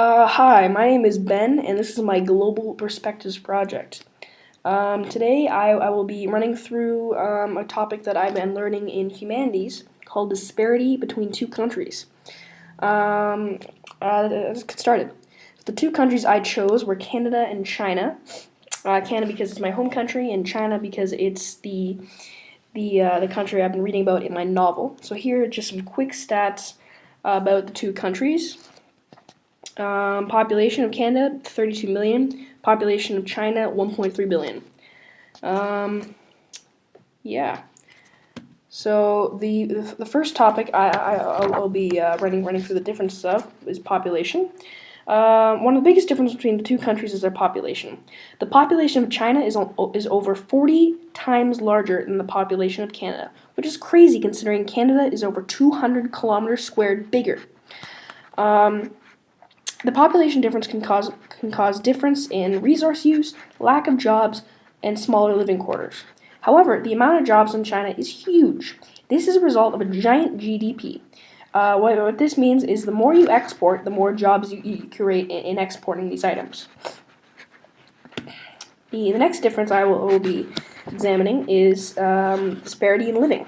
Hi, my name is Ben, and this is my Global Perspectives project. Today, I will be running through a topic that I've been learning in humanities called disparity between two countries. Um, let's get started. The two countries I chose were Canada and China. Canada because it's my home country, and China because it's the country I've been reading about in my novel. So here are just some quick stats about the two countries. Population of Canada, 32 million. Population of China, 1.3 billion. Yeah. So the first topic I'll be running through the difference of is population. One of the biggest differences between the two countries is their population. The population of China is over 40 times larger than the population of Canada, which is crazy considering Canada is over 200 kilometers squared bigger. The population difference can cause difference in resource use, lack of jobs, and smaller living quarters. However, the amount of jobs in China is huge. This is a result of a giant GDP. What this means is the more you export, the more jobs you create in exporting these items. The next difference I will be examining is disparity in living.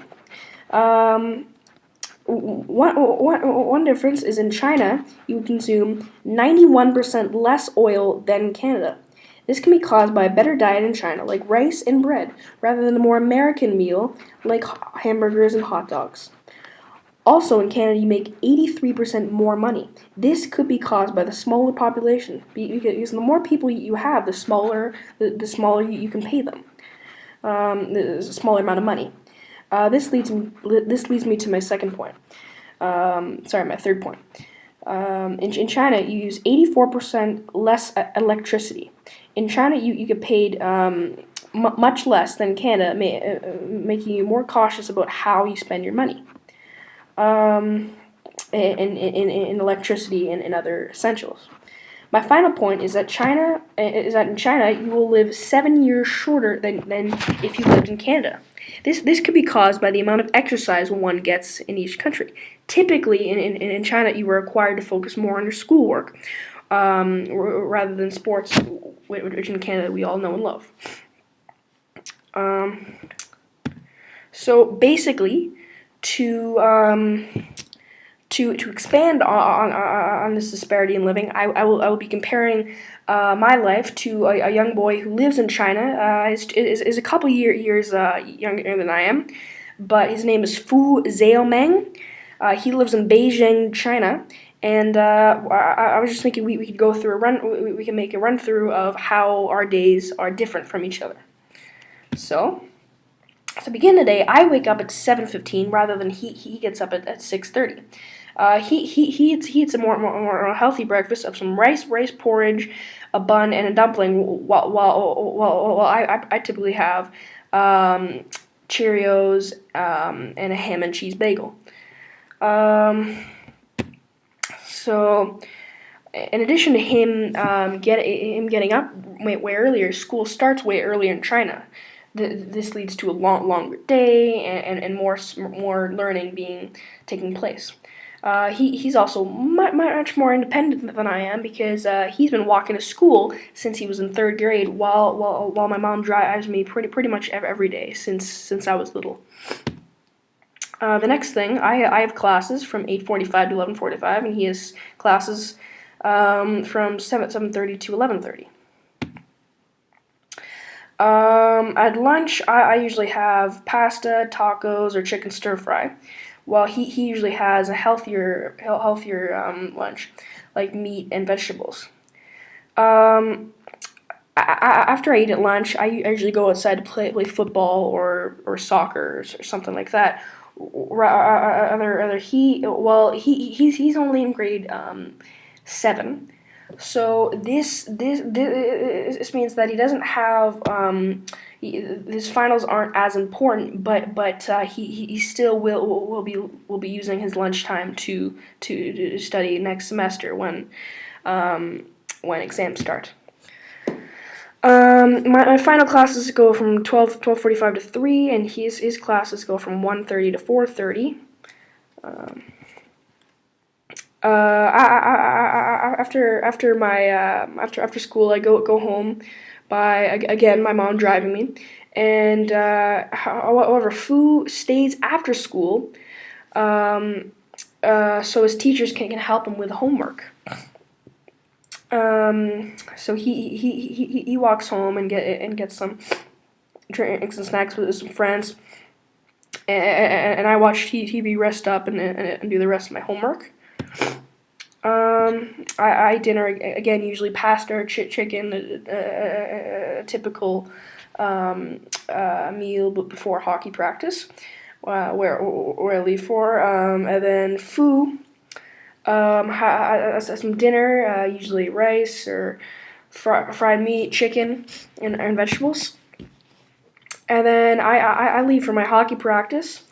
One difference is in China, you consume 91% less oil than in Canada. This can be caused by a better diet in China, like rice and bread, rather than a more American meal, like hamburgers and hot dogs. Also, in Canada, you make 83% more money. This could be caused by the smaller population, because the more people you have, the smaller you can pay them. The smaller amount of money. This leads me to my second point. My third point. In China, you use 84% less electricity. In China, you get paid much less than Canada, making you more cautious about how you spend your money. In electricity and other essentials. My final point is that in China you will live 7 years shorter than if you lived in Canada. This could be caused by the amount of exercise one gets in each country. Typically, in China, you were required to focus more on your schoolwork rather than sports, which in Canada we all know and love. So basically, to expand on this disparity in living, I will be comparing my life to a young boy who lives in China. Is a couple years younger than I am, but his name is Fu Zhaomeng. He lives in Beijing, China, and I was just thinking we could go through we can make a run through of how our days are different from each other. So. To begin the day, I wake up at 7:15 rather than he gets up at 6:30. He eats a more healthy breakfast of some rice porridge, a bun, and a dumpling. While I typically have Cheerios and a ham and cheese bagel. So, in addition to him getting up way earlier, school starts way earlier in China. This leads to a longer day and more learning taking place. He's also much more independent than I am because he's been walking to school since he was in third grade, while my mom drives me pretty much every day since I was little. The next thing, I have classes from 8:45 to 11:45, and he has classes from 7:30 to 11:30. At lunch, I usually have pasta, tacos, or chicken stir fry, while he usually has a healthier lunch, like meat and vegetables. After I eat at lunch, I usually go outside to play football or soccer or something like that. He's only in grade 7. So this means that he doesn't have his finals aren't as important, but he still will be using his lunchtime to study next semester when exams start. My final classes go from 12:45 to 3, and his classes go from 1:30 to 4:30. after school, I go home by again my mom driving me, and however, Fu stays after school, um, so his teachers can help him with homework. So he walks home and gets some drinks and snacks with some friends, and I watch TV, rest up, and do the rest of my homework. I eat dinner again, usually pasta, chicken, a typical meal before hockey practice, where I leave for, and then food. Some dinner, usually rice or fried meat, chicken, and vegetables. And then I leave for my hockey practice.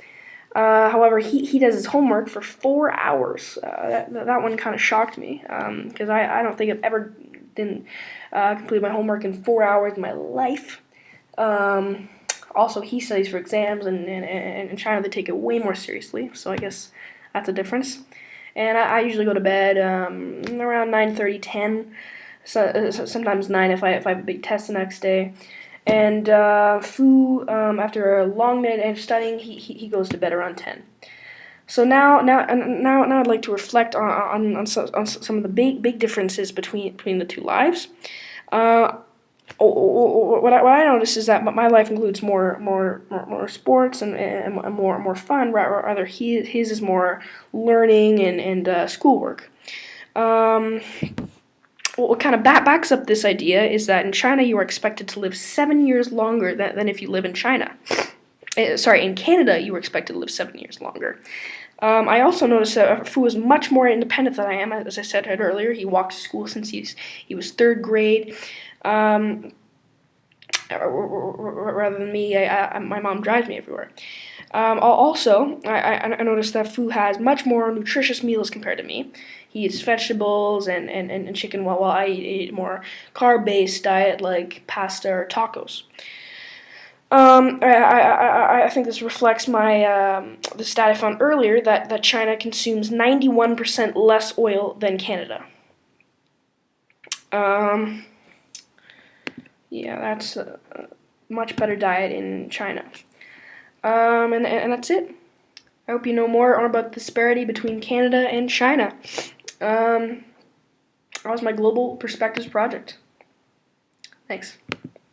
However, he does his homework for 4 hours. That one kind of shocked me because I don't think I've ever didn't complete my homework in 4 hours in my life. Also, he studies for exams, and in China they take it way more seriously. So I guess that's a difference. And I usually go to bed around 9:30, 10. Sometimes 9 if I have a big test the next day. And Fu, after a long night of studying, he goes to bed around 10. So now I'd like to reflect on some of the big differences between the two lives. Uh, what I notice is that my life includes more sports and more fun. Rather, his is more learning and schoolwork. Um, what kind of backs up this idea is that in China you are expected to live 7 years longer than if you live in China. In Canada you are expected to live 7 years longer. I also noticed that Fu is much more independent than I am. As I said earlier, he walks to school since he was third grade. Rather than me, my mom drives me everywhere. Also, I noticed that Fu has much more nutritious meals compared to me. He eats vegetables and chicken, while I eat more carb-based diet like pasta or tacos. I think this reflects the stat I found earlier that China consumes 91% less oil than Canada. Um, yeah, that's a much better diet in China. And that's it. I hope you know more about the disparity between Canada and China. That was my Global Perspectives project. Thanks.